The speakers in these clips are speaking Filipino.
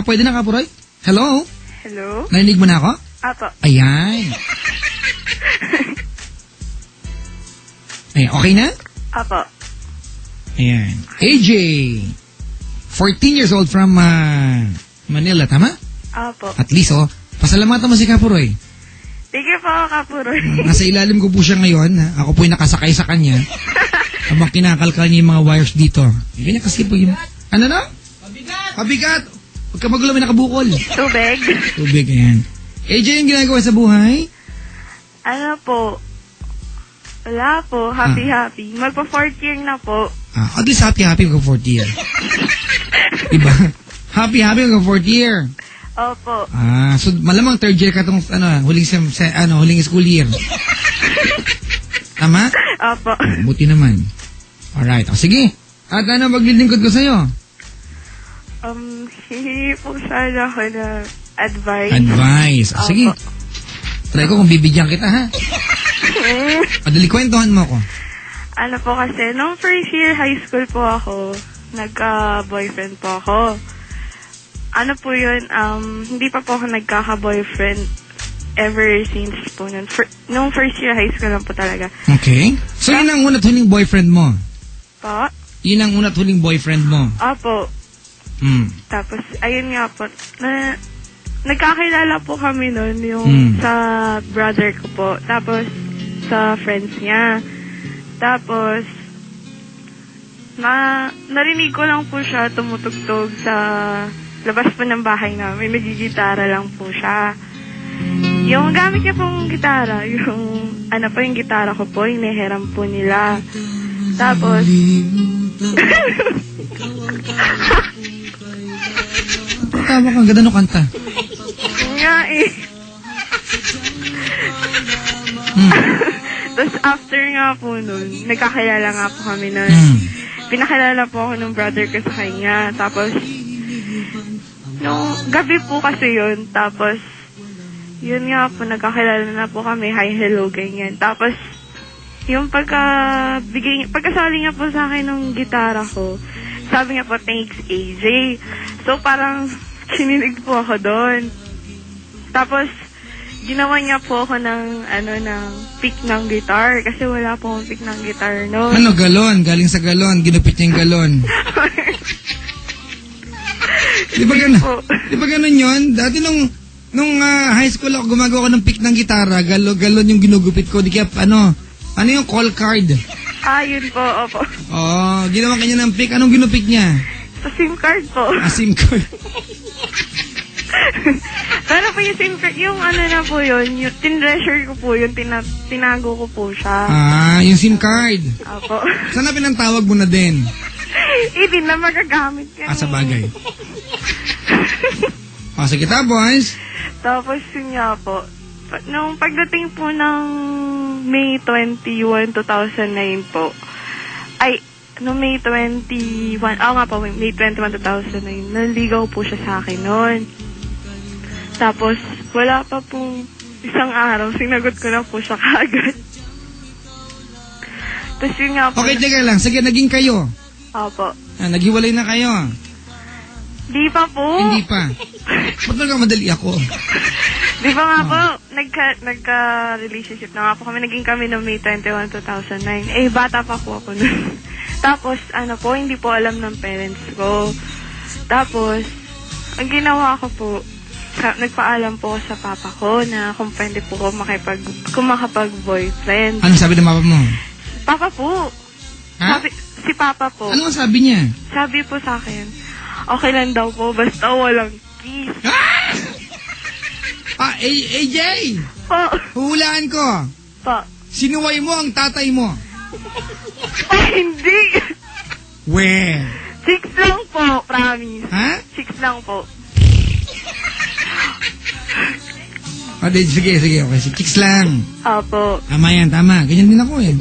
Pwede na, Kapuroy? Hello? Hello? Narinig mo na ako? Apo. Ayan. Ayan, okay na? Apo. Ayan. AJ. 14 years old from Manila, tama? Apo. At least, pasalamatan mo si Kapuroy. Thank you po, Kapuroy. Nasa ilalim ko po siya ngayon. Ako po'y nakasakay sa kanya. Habang kinakalkal niya yung mga wires dito. Ganyan kasi po yung... Ano na? Pabigat! Huwag ka magulo, may nakabukol. Tubig. Tubig, ayan. AJ, yung ginagawa sa buhay? Ano po? Wala po. Happy. Magpa-4th year na po. At least happy mag-4th year. Diba? Happy mag-4th year. Opo. So malamang 3rd year ka itong huling school year. Tama? Opo. Buti naman. Alright. Sige. At ano maglilingkod ko sa'yo? Hihingi po sana ako na advice. Sige. Try ko kung bibigyan kita, ha? Padali, kwentuhan mo ako. Ano po kasi, nung first year high school po ako, nagka-boyfriend po ako. Ano po yun, hindi pa po ako nagkaka-boyfriend ever since po nun. Nung first year high school lang po talaga. Okay. So yun ang una't huling boyfriend mo? Po? Yun ang una't huling boyfriend mo? Opo. Tapos, ayun nga po, nagkakilala po kami nun yung sa brother ko po. Tapos, sa friends niya. Tapos, narinig ko lang po siya tumutugtog sa labas po ng bahay namin. Nagigitara lang po siya. Yung gamit niya pong gitara, yung gitara ko po, inihiram po nila. Tapos, tama kang ganda no kanta. Nga eh. Tapos after nga po nun, nagkakilala nga po kami nun. Pinakilala po ako ng brother ko sa kanya. Tapos, nung gabi po kasi yun. Tapos, yun nga po, nagkakilala na po kami. Hi, hello, ganyan. Tapos, yung pagkasali niya po sa akin ng gitara ko, sabi niya po, thanks, AJ. So, parang, kinilig po ako doon. Tapos, ginawa niya po ako ng pick ng guitar. Kasi wala po akong pick ng guitar noon. Ano, galon? Galing sa galon. Ginupit niya yung galon. Di ba ganun yun? Dati nung high school ako, gumagawa ko ng pick ng gitara. Galon yung ginugupit ko. Di kaya, ano yung call card? Yun po, opo. Ginawa kanya ng pick. Anong ginupit niya? Sa SIM card po. SIM card. Pero po yung SIM card, yung na po yun, yung tinreasure ko po yun, tinago ko po siya. Yung SIM card. Opo. Sana pinantawag mo na din? Hindi na magagamit yan. Sa bagay. Sige, tapos? Tapos yun nga po, nung pagdating po ng May 21, 2009 po, noong May 21, May 21, 2009, naligaw po siya sa akin noon. Tapos, wala pa pong isang araw, sinagot ko na po siya kaagad. Tapos yun nga po. Okay, teka lang. Sige, naging kayo. Opo. Naghiwalay na kayo. Di pa po. Hindi pa. Ba't nagkamadali ako? Di ba nga po, nagka-relationship na nga po kami. Naging kami noong May 21, 2009. Bata pa po ako nun. Tapos, hindi po alam ng parents ko. Tapos, ang ginawa ko po, nagpaalam po sa papa ko na kung pwede po ko makapag-boyfriend. Anong sabi ng papa mo? Papa po. Ha? Si papa po. Ano ang sabi niya? Sabi po sa akin, okay lang daw po, basta walang kiss. AJ! Po. Huhulaan ko. Po. Sinuway mo ang tatay mo. Hindi. Weh. 6 lang po, promise. Ha? 6 lang po. Sige, okay. Si Chicks lang. Opo. Tama yan, tama. Ganyan din ako eh.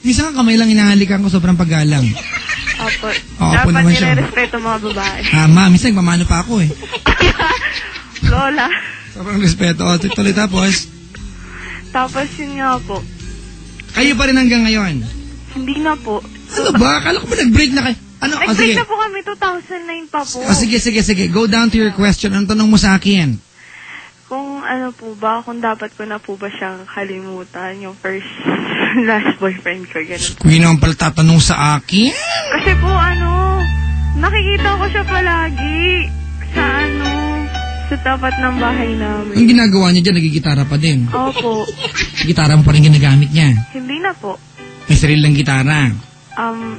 Minsan kamay lang inahalikan ko, sobrang paggalang. Opo. Opo naman siya. Dapat nirespeto mga babae. Tama, minsan nagmamano pa ako eh. Lola. Sobrang respeto. Tuloy tapos? Tapos yun nga po. Kayo pa rin hanggang ngayon? Hindi na po. Ano ba? Akala ko ba nag-break na kayo? Ano? Nag-break na po kami 2009 pa po. Sige. Go down to your question. Ang tanong mo sa akin? Kung ano po ba, kung dapat ko na po ba siyang kalimutan, yung first, last boyfriend ko, gano'n. Kung yun naman pala tatanong sa akin? Kasi po nakikita ko siya palagi sa tapat ng bahay namin. Ang ginagawa niya dyan, nagigitara pa din. Opo. Gitara mo pa rin ginagamit niya? Hindi na po. May sarili lang gitara?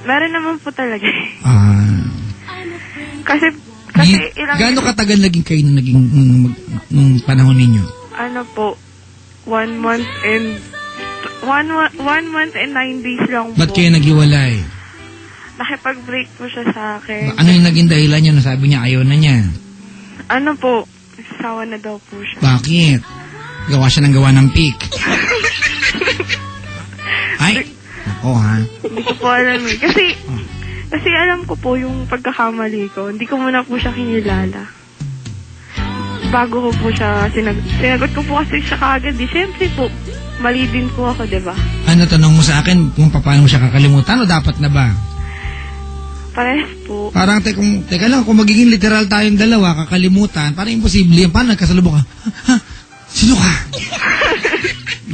Meron naman po talaga. Kasi gaano katagal naging kayo nung panahon ninyo? Ano po, 1 month and 9 days lang po. Ba't kayo naghiwalay? Nakipag-break po siya sa akin. Ano yung naging dahilan niya? Nasabi niya ayaw na niya. Ano po, sawa na daw po siya. Bakit? Gawa siya ng gawa ng pick. Ay? Ako ha? Hindi ko po alam eh. Kasi alam ko po yung pagkakamali ko. Hindi ko muna po siya kinilala. Bago ko po siya sinagot ko po kasi siya kaagad. Siyempre po, mali din po ako, diba? Ano tanong mo sa akin kung paano mo siya kakalimutan o dapat na ba? Parehas po. Parang teka lang, kung magiging literal tayong dalawa, kakalimutan, parang imposible yan. Paano nagkasalubong ka? Ha? Sino ka?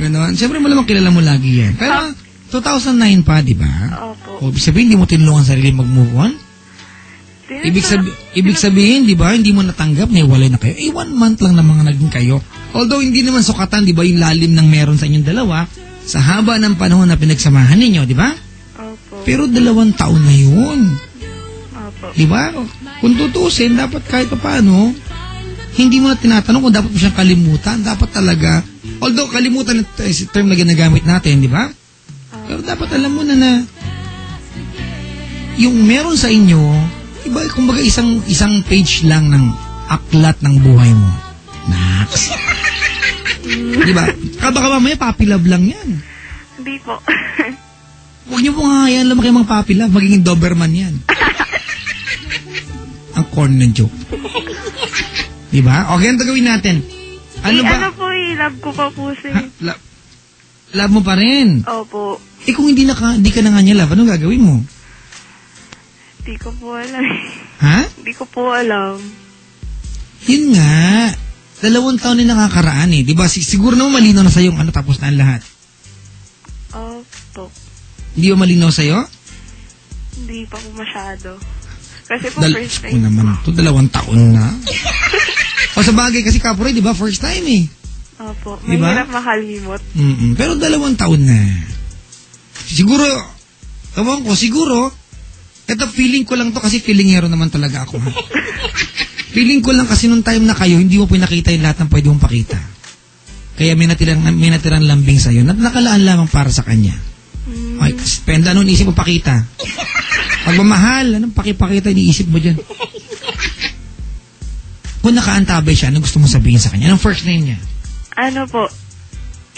Ganon. Siyempre mo naman kilala mo lagi yan. Pero 2009 pa, di ba? Opo. O, ibig sabihin, hindi mo tinulungan sarili mag-move on? Ibig sabihin, di ba, hindi mo natanggap, naiwalay na kayo. 1 month lang na mga naging kayo. Although, hindi naman sukatan, di ba, yung lalim ng meron sa inyong dalawa, sa haba ng panahon na pinagsamahan ninyo, di ba? Opo. Pero 2 taon na yun. Opo. Di ba? Kung tutusin, dapat kahit pa paano, hindi mo na tinatanong kung dapat mo siyang kalimutan. Dapat talaga, although kalimutan is term na ginagamit natin, di ba? Pero dapat alam mo na yung meron sa inyo, iba, kumbaga isang page lang ng aklat ng buhay mo. Naks. Di ba? Baka mamaya puppy love lang yan. Hindi po. Huwag niyo po nga yan lumaki mga puppy love. Magiging Doberman yan. Ang corn ng joke. Di ba? Okay, ano gawin natin? Ano ba? Ano po love ko pa po siya. Love mo pa rin? Opo. Kung hindi ka na nga niya love, anong gagawin mo? Hindi ko po alam. Ha? Hindi ko po alam. Yun nga. 2 taon na nakakaraan eh. Diba? Siguro naman malinaw na sa'yo tapos na ang lahat. Opo. Hindi ba malinaw sa'yo? Hindi pa po masyado. Kasi po first time. Naman ito, 2 taon na. O sa bagay, kasi Kaporay, diba? First time eh. Opo. Diba? Mahirap makalimot. Pero 2 taon na. Siguro, tawang ko, siguro, ito feeling ko lang to kasi feelingero naman talaga ako. Feeling ko lang kasi nung time na kayo, hindi mo pinakita yung lahat ng pwede mong pakita. Kaya may natirang lambing sa'yo na nakalaan lamang para sa kanya. Okay, spend, anong isip mo pakita? Pagmamahal, anong pakipakita iniisip mo dyan? Kung nakaantabay siya, anong gusto mo sabihin sa kanya? Anong first name niya? Ano po?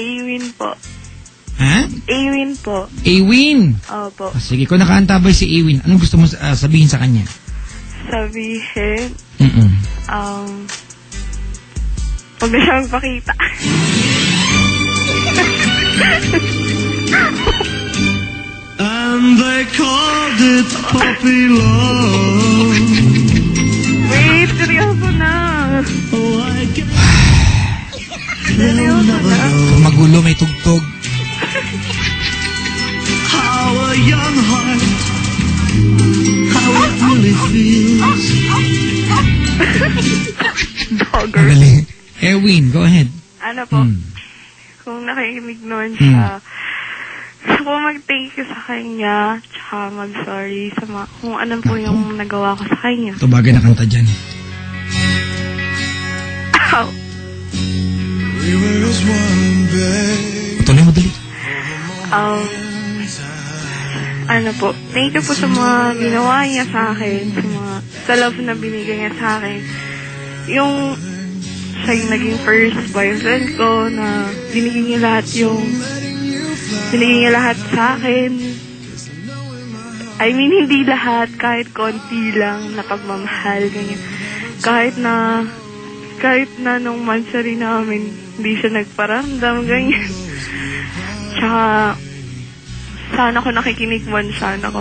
Awin po. Ha? Awin po. Awin? Opo. Sige, kung nakaantabay si Awin, anong gusto mo sabihin sa kanya? Sabihin, huwag na siyang pakita. And they called it puppy love. Wait, seryoso na. Oh, I guess Seryoso na. Kung magulo, may tugtog. how a young heart, how it really feels. Dogger. Galing. Erwin, go ahead. Ano po? Kung nakikinig naman siya, gusto ko mag-thank you sa kanya, tsaka mag-sorry sa kung ano po yung nagawa ko sa kanya. Ito bagay na kanta dyan. Ow! Ito na yung madali. Ano po, thank you po sa mga ginawa niya sa akin, sa love na binigay niya sa akin. Yung siya yung naging first boyfriend ko na binigay niya lahat sa akin. I mean, hindi lahat, kahit konti lang na pagmamahal, ganyan. Kahit na nung mansari namin, hindi siya nagparamdam, ganyan. Tsaka, sana ko nakikinig man, sana ko.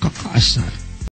Kakaasar.